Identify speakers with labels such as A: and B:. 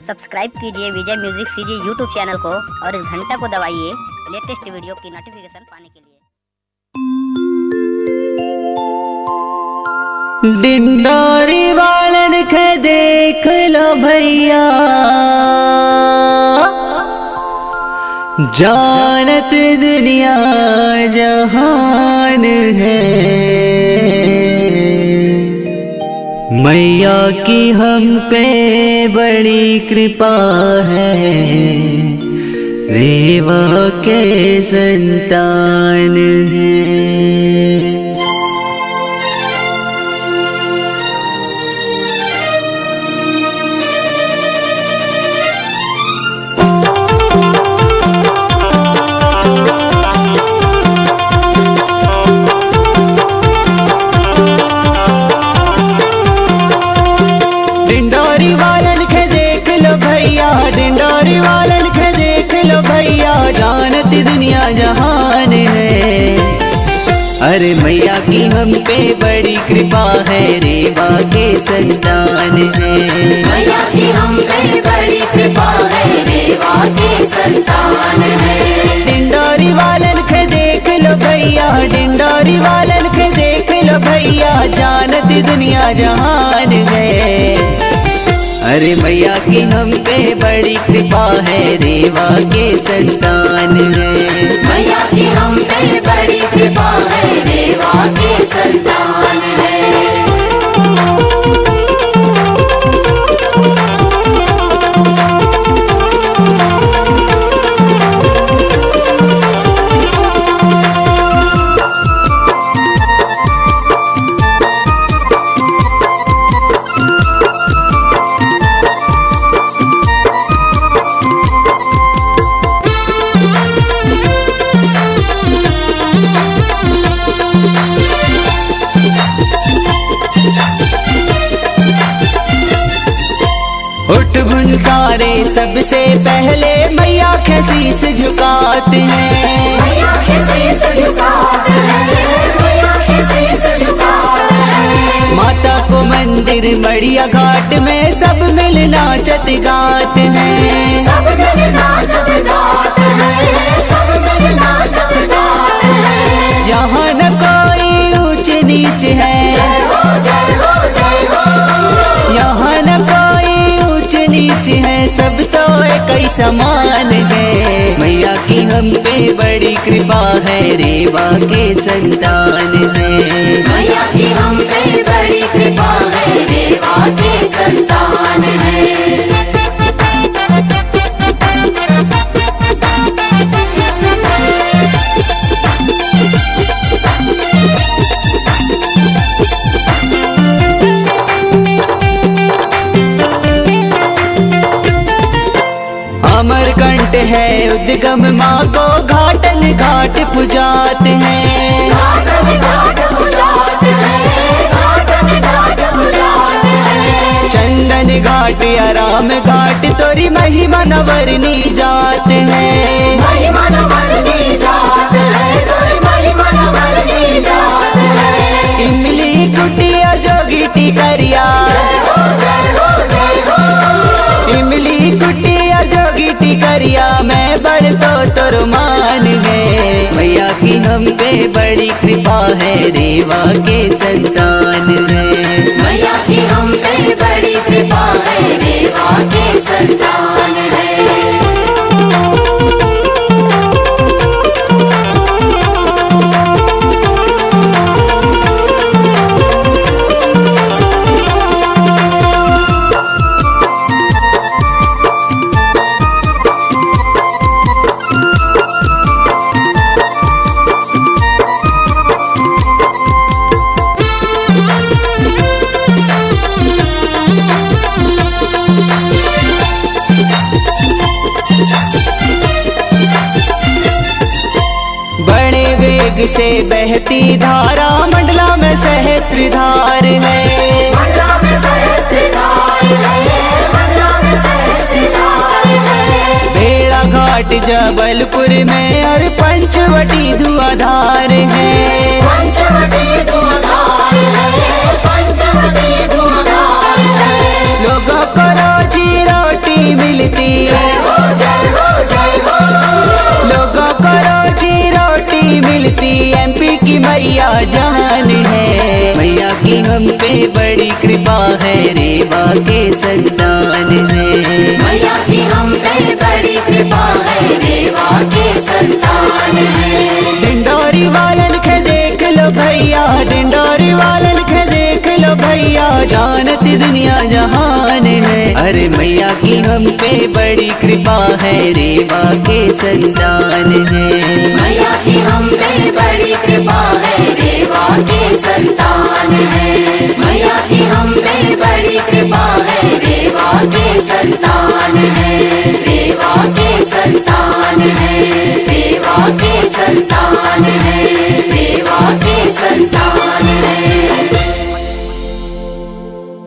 A: Subscribe कीजिए विजय music CG YouTube channel को और इस घंटा को दबाइए लेटेस्ट वीडियो की नोटिफिकेशन पाने के लिए।
B: डिंडोरी वालन के देख लो भैया, जानत दुनिया जहान है। मैया की हम पे बड़ी कृपा है, रेवा के संतान है। डिंडोरी वालन के देख लो भैया, डिंडोरी वालन के देख लो भैया, जानती दुनिया जहान है। अरे मैया की हम पे बड़ी कृपा है, रेवा के संतान है।
C: मैया की हम पे बड़ी कृपा है, रेवा के संतान है।
B: डिंडोरी वालन के देख लो भैया, डिंडोरी वालन के देख लो भैया, जानती दुनिया जहान है। अरे मैया की हम पे बड़ी कृपा है, रेवा के संतान है।
C: मैया की हम पे बड़ी कृपा है, रेवा के संतान है।
B: उठ बुन सारे सबसे पहले मैया के शीस झुकाते हैं।
C: मैया के शीस झुकाते हैं, मैया के शीस झुकाते हैं।
B: माता को मंदिर मड़िया घाट में सब मिल नाचत गाते हैं।
C: सब मिल नाचत गाते हैं, सब मिल नाचत गाते हैं।
B: यहाँ न कोई ऊंच नीच है,
C: जय हो जय हो जय हो।
B: यहाँ न कोई ऊंच नीच है, सब तो एक ही समान है। मैया की हम पे बड़ी कृपा है, रेवा के संतान है।
C: मैया की हम पे बड़ी कृपा है, रेवा के संतान है।
B: अमरकंट है उद्गम माँ को घाटन घाट पुजाते हैं।
C: घाटन घाट पुजाते हैं, घाटन घाट पुजाते हैं।
B: चंदन घाट या राम घाट तोरी महिमा नवरनी जाते हैं।
C: महिमा नवरनी जाते हैं, तोरी महिमा नवरनी जाते हैं।
B: इमली कुटिया जोगी टिकरिया,
C: जय हो जय हो जय हो।
B: इमली कुटिया जोगी टिकरिया, मैं बड़ तो मान है। मैया की हम पे बड़ी कृपा है, रेवा के संतान है।
C: मैया की हम पे बड़ी कृपा है, रेवा के संतान है।
B: बड़े वेग से बहती धारा, मंडला में सहस्त्र धार है।
C: मंडला में सहस्त्र धार है, मंडला में सहस्त्र धार है।
B: भेड़ा घाट जबलपुर में और पंचवटी धुआधार है।
C: पंचवटी धुआधार है, पंचवटी धुआधार है।
B: लोगों को रोजी रोटी हम पे बड़ी कृपा है, रेवा के संतान है।
C: मैया की हम पे बड़ी कृपा है, रेवा के संतान है।
B: डिंडोरी वालन के देख लो भैया, डिंडोरी वालन के देख लो भैया, जानती दुनिया जहान है। अरे मैया की हम पे बड़ी कृपा है, रेवा के संतान है।
C: मैया की हम पे बड़ी कृपा है, रेवा के संतान है। मैया की हम पे बड़ी कृपा है, रेवा के संतान है। रेवा के संतान है, रेवा के संतान है, रेवा के संतान